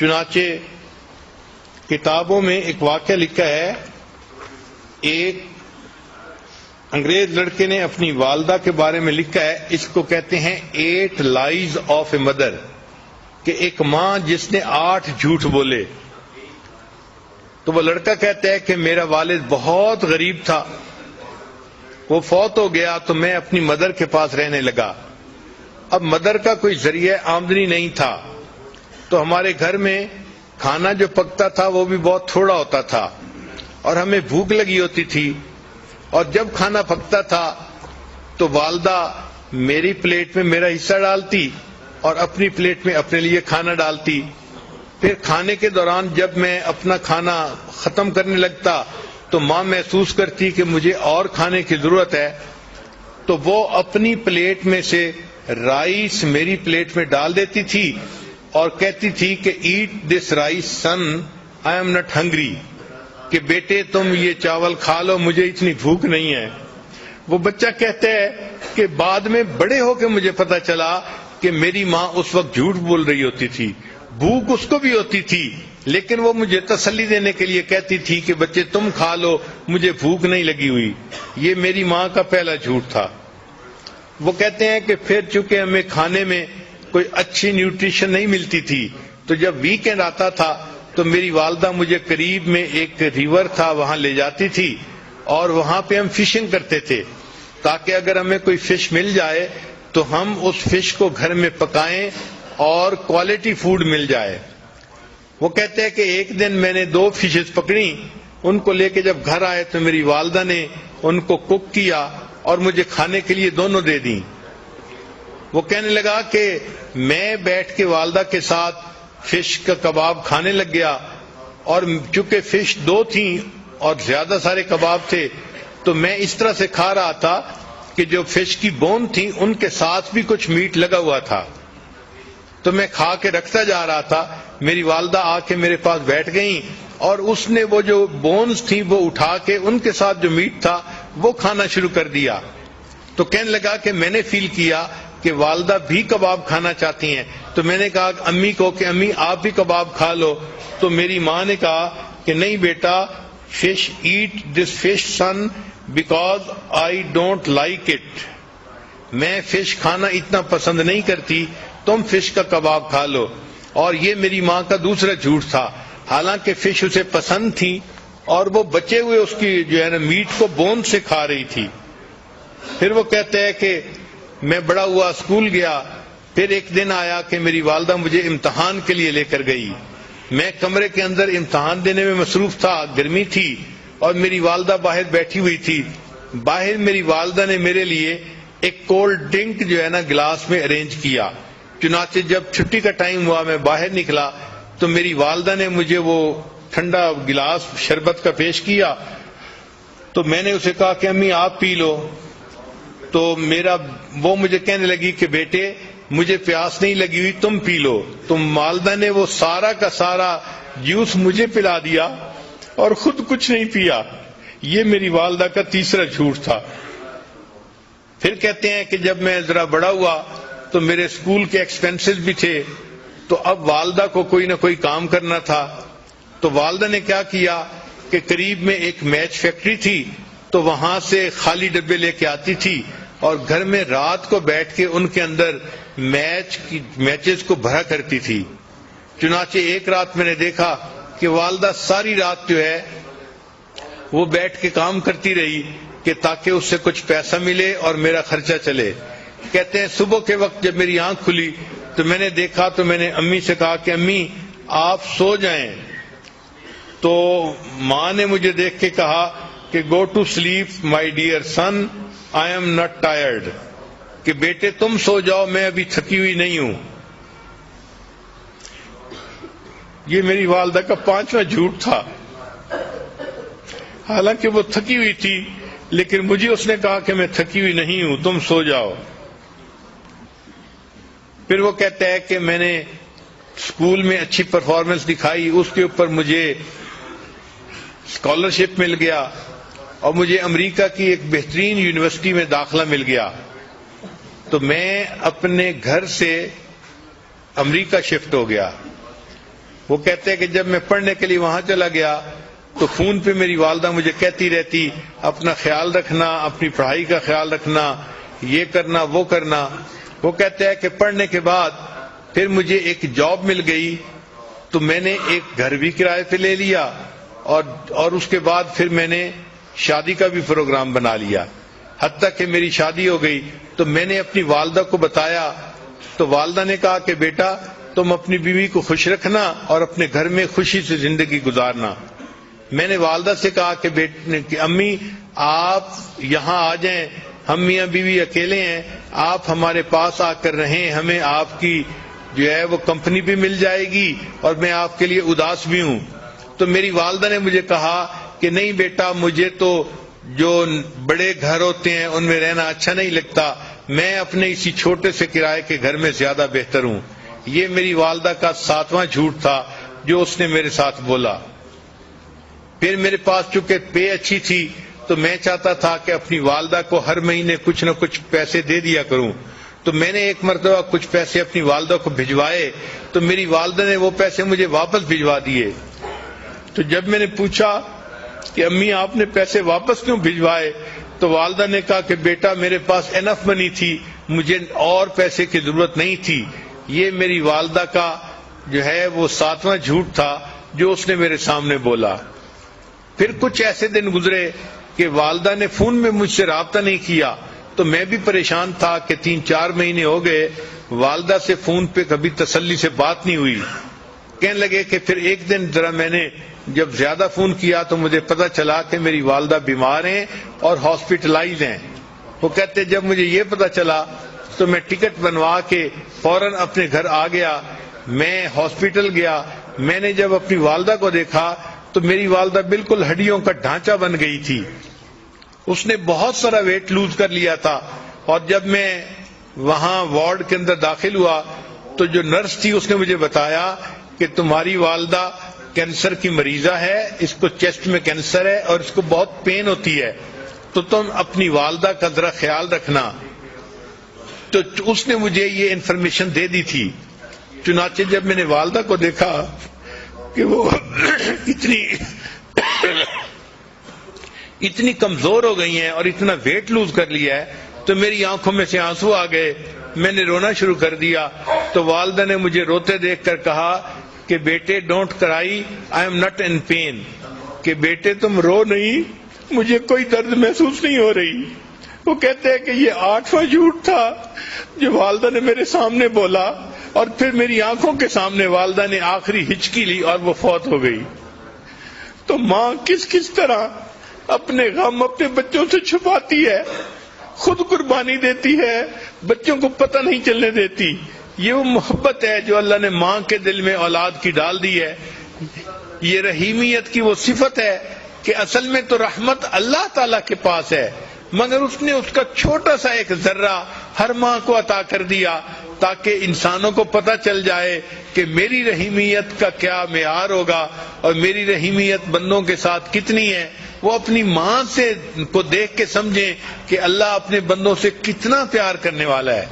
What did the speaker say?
چنانچہ کتابوں میں ایک واقعہ لکھا ہے، ایک انگریز لڑکے نے اپنی والدہ کے بارے میں لکھا ہے، اس کو کہتے ہیں 8 لائز آف اے مدر، کہ ایک ماں جس نے 8 جھوٹ بولے. تو وہ لڑکا کہتا ہے کہ میرا والد بہت غریب تھا، وہ فوت ہو گیا تو میں اپنی مدر کے پاس رہنے لگا. اب مدر کا کوئی ذریعہ آمدنی نہیں تھا، تو ہمارے گھر میں کھانا جو پکتا تھا وہ بھی بہت تھوڑا ہوتا تھا، اور ہمیں بھوک لگی ہوتی تھی. اور جب کھانا پکتا تھا تو والدہ میری پلیٹ میں میرا حصہ ڈالتی اور اپنی پلیٹ میں اپنے لیے کھانا ڈالتی. پھر کھانے کے دوران جب میں اپنا کھانا ختم کرنے لگتا تو ماں محسوس کرتی کہ مجھے اور کھانے کی ضرورت ہے، تو وہ اپنی پلیٹ میں سے رائس میری پلیٹ میں ڈال دیتی تھی اور کہتی تھی کہ eat this rice son, I am not hungry, کہ بیٹے تم یہ چاول کھا لو، مجھے اتنی بھوک نہیں ہے. وہ بچہ کہتا ہے کہ بعد میں بڑے ہو کے مجھے پتا چلا کہ میری ماں اس وقت جھوٹ بول رہی ہوتی تھی. بھوک اس کو بھی ہوتی تھی، لیکن وہ مجھے تسلی دینے کے لیے کہتی تھی کہ بچے تم کھا لو، مجھے بھوک نہیں لگی ہوئی. یہ میری ماں کا پہلا جھوٹ تھا. وہ کہتے ہیں کہ پھر چونکہ ہمیں کھانے میں کوئی اچھی نیوٹریشن نہیں ملتی تھی، تو جب ویکینڈ آتا تھا تو میری والدہ مجھے قریب میں ایک ریور تھا وہاں لے جاتی تھی، اور وہاں پہ ہم فشنگ کرتے تھے تاکہ اگر ہمیں کوئی فش مل جائے تو ہم اس فش کو گھر میں پکائیں اور کوالٹی فوڈ مل جائے. وہ کہتے ہیں کہ ایک دن میں نے 2 فشز پکڑی، ان کو لے کے جب گھر آئے تو میری والدہ نے ان کو کوک کیا اور مجھے کھانے کے لیے دونوں دے دیں. وہ کہنے لگا کہ میں بیٹھ کے والدہ کے ساتھ فش کا کباب کھانے لگ گیا، اور چونکہ فش 2 تھیں اور زیادہ سارے کباب تھے تو میں اس طرح سے کھا رہا تھا کہ جو فش کی بون تھی ان کے ساتھ بھی کچھ میٹ لگا ہوا تھا. تو میں کھا کے رکھتا جا رہا تھا. میری والدہ آ کے میرے پاس بیٹھ گئیں اور اس نے وہ جو بونز تھیں وہ اٹھا کے ان کے ساتھ جو میٹ تھا وہ کھانا شروع کر دیا. تو کہنے لگا کہ میں نے فیل کیا کہ والدہ بھی کباب کھانا چاہتی ہیں. تو میں نے کہا امی کو کہ امی آپ بھی کباب کھا لو. تو میری ماں نے کہا کہ نہیں بیٹا، fish eat this fish son because I don't like it. میں فش کھانا اتنا پسند نہیں کرتی، تم فش کا کباب کھا لو. اور یہ میری ماں کا دوسرا جھوٹ تھا. حالانکہ فش اسے پسند تھی اور وہ بچے ہوئے اس کی جو ہے نا میٹ کو بون سے کھا رہی تھی. پھر وہ کہتے ہیں کہ میں بڑا ہوا، اسکول گیا. پھر ایک دن آیا کہ میری والدہ مجھے امتحان کے لیے لے کر گئی. میں کمرے کے اندر امتحان دینے میں مصروف تھا، گرمی تھی اور میری والدہ باہر بیٹھی ہوئی تھی. باہر میری والدہ نے میرے لیے ایک کولڈ ڈرنک جو ہے نا گلاس میں ارینج کیا. چنانچہ جب چھٹی کا ٹائم ہوا میں باہر نکلا تو میری والدہ نے مجھے وہ ٹھنڈا گلاس شربت کا پیش کیا. تو میں نے اسے کہا کہ امی آپ پی لو. تو وہ مجھے کہنے لگی کہ بیٹے مجھے پیاس نہیں لگی ہوئی، تم پی لو. تو والدہ نے وہ سارا کا سارا جوس مجھے پلا دیا اور خود کچھ نہیں پیا. یہ میری والدہ کا تیسرا جھوٹ تھا. پھر کہتے ہیں کہ جب میں ذرا بڑا ہوا تو میرے اسکول کے ایکسپینسز بھی تھے، تو اب والدہ کو کوئی نہ کوئی کام کرنا تھا. تو والدہ نے کیا کیا کہ قریب میں ایک میچ فیکٹری تھی، تو وہاں سے خالی ڈبے لے کے آتی تھی اور گھر میں رات کو بیٹھ کے ان کے اندر میچز کو بھرا کرتی تھی. چنانچہ ایک رات میں نے دیکھا کہ والدہ ساری رات جو ہے وہ بیٹھ کے کام کرتی رہی کہ تاکہ اس سے کچھ پیسہ ملے اور میرا خرچہ چلے. کہتے ہیں صبح کے وقت جب میری آنکھ کھلی تو میں نے دیکھا تو میں نے امی سے کہا کہ امی آپ سو جائیں. تو ماں نے مجھے دیکھ کے کہا کہ go to sleep my dear son, I am not tired, کہ بیٹے تم سو جاؤ، میں ابھی تھکی ہوئی نہیں ہوں. یہ میری والدہ کا 5واں جھوٹ تھا. حالانکہ وہ تھکی ہوئی تھی لیکن مجھے اس نے کہا کہ میں تھکی ہوئی نہیں ہوں، تم سو جاؤ. پھر وہ کہتا ہے کہ میں نے اسکول میں اچھی پرفارمنس دکھائی، اس کے اوپر مجھے اسکالرشپ مل گیا اور مجھے امریکہ کی ایک بہترین یونیورسٹی میں داخلہ مل گیا. تو میں اپنے گھر سے امریکہ شفٹ ہو گیا. وہ کہتے ہیں کہ جب میں پڑھنے کے لیے وہاں چلا گیا تو فون پہ میری والدہ مجھے کہتی رہتی اپنا خیال رکھنا، اپنی پڑھائی کا خیال رکھنا، یہ کرنا وہ کرنا۔ وہ کہتے ہیں کہ پڑھنے کے بعد پھر مجھے ایک جاب مل گئی تو میں نے ایک گھر بھی کرائے پہ لے لیا اور اس کے بعد پھر میں نے شادی کا بھی پروگرام بنا لیا، حتیٰ کہ میری شادی ہو گئی۔ تو میں نے اپنی والدہ کو بتایا تو والدہ نے کہا کہ بیٹا تم اپنی بیوی کو خوش رکھنا اور اپنے گھر میں خوشی سے زندگی گزارنا۔ میں نے والدہ سے کہا کہ امی آپ یہاں آ جائیں، ہم میاں بیوی اکیلے ہیں، آپ ہمارے پاس آ کر رہیں، ہمیں آپ کی جو ہے وہ کمپنی بھی مل جائے گی اور میں آپ کے لیے اداس بھی ہوں۔ تو میری والدہ نے مجھے کہا کہ نہیں بیٹا، مجھے تو جو بڑے گھر ہوتے ہیں ان میں رہنا اچھا نہیں لگتا، میں اپنے اسی چھوٹے سے کرائے کے گھر میں زیادہ بہتر ہوں۔ یہ میری والدہ کا 7واں جھوٹ تھا جو اس نے میرے ساتھ بولا۔ پھر میرے پاس چونکہ پے اچھی تھی تو میں چاہتا تھا کہ اپنی والدہ کو ہر مہینے کچھ نہ کچھ پیسے دے دیا کروں، تو میں نے ایک مرتبہ کچھ پیسے اپنی والدہ کو بھجوائے تو میری والدہ نے وہ پیسے مجھے واپس بھجوا دیے۔ تو جب میں نے پوچھا کہ امی آپ نے پیسے واپس کیوں بھجوائے تو والدہ نے کہا کہ بیٹا میرے پاس انف منی تھی، مجھے اور پیسے کی ضرورت نہیں تھی۔ یہ میری والدہ کا جو ہے وہ 7واں جھوٹ تھا جو اس نے میرے سامنے بولا۔ پھر کچھ ایسے دن گزرے کہ والدہ نے فون میں مجھ سے رابطہ نہیں کیا تو میں بھی پریشان تھا کہ 3-4 مہینے ہو گئے والدہ سے فون پہ کبھی تسلی سے بات نہیں ہوئی۔ کہنے لگے کہ پھر ایک دن ذرا میں نے جب زیادہ فون کیا تو مجھے پتا چلا کہ میری والدہ بیمار ہیں اور ہاسپٹلائز ہیں۔ وہ کہتے جب مجھے یہ پتا چلا تو میں ٹکٹ بنوا کے فوراً اپنے گھر آ گیا۔ میں ہاسپٹل گیا، میں نے جب اپنی والدہ کو دیکھا تو میری والدہ بالکل ہڈیوں کا ڈھانچہ بن گئی تھی، اس نے بہت سارا ویٹ لوز کر لیا تھا۔ اور جب میں وہاں وارڈ کے اندر داخل ہوا تو جو نرس تھی اس نے مجھے بتایا کہ تمہاری والدہ کینسر کی مریضہ ہے، اس کو چیسٹ میں کینسر ہے اور اس کو بہت پین ہوتی ہے، تو تم اپنی والدہ کا ذرا خیال رکھنا۔ تو اس نے مجھے یہ انفارمیشن دے دی تھی۔ چنانچہ جب میں نے والدہ کو دیکھا کہ وہ اتنی کمزور ہو گئی ہیں اور اتنا ویٹ لوز کر لیا ہے تو میری آنکھوں میں سے آنسو آ گئے، میں نے رونا شروع کر دیا۔ تو والدہ نے مجھے روتے دیکھ کر کہا کہ بیٹے don't cry, I am not in pain, کہ بیٹے تم رو نہیں، مجھے کوئی درد محسوس نہیں ہو رہی۔ وہ کہتے ہیں کہ یہ 8واں جھوٹ تھا جو والدہ نے میرے سامنے بولا، اور پھر میری آنکھوں کے سامنے والدہ نے آخری ہچکی لی اور وہ فوت ہو گئی۔ تو ماں کس طرح اپنے غم اپنے بچوں سے چھپاتی ہے، خود قربانی دیتی ہے، بچوں کو پتہ نہیں چلنے دیتی۔ یہ وہ محبت ہے جو اللہ نے ماں کے دل میں اولاد کی ڈال دی ہے۔ یہ رحیمیت کی وہ صفت ہے کہ اصل میں تو رحمت اللہ تعالی کے پاس ہے، مگر اس نے اس کا چھوٹا سا ایک ذرہ ہر ماں کو عطا کر دیا تاکہ انسانوں کو پتہ چل جائے کہ میری رحیمیت کا کیا معیار ہوگا اور میری رحیمیت بندوں کے ساتھ کتنی ہے۔ وہ اپنی ماں سے کو دیکھ کے سمجھیں کہ اللہ اپنے بندوں سے کتنا پیار کرنے والا ہے۔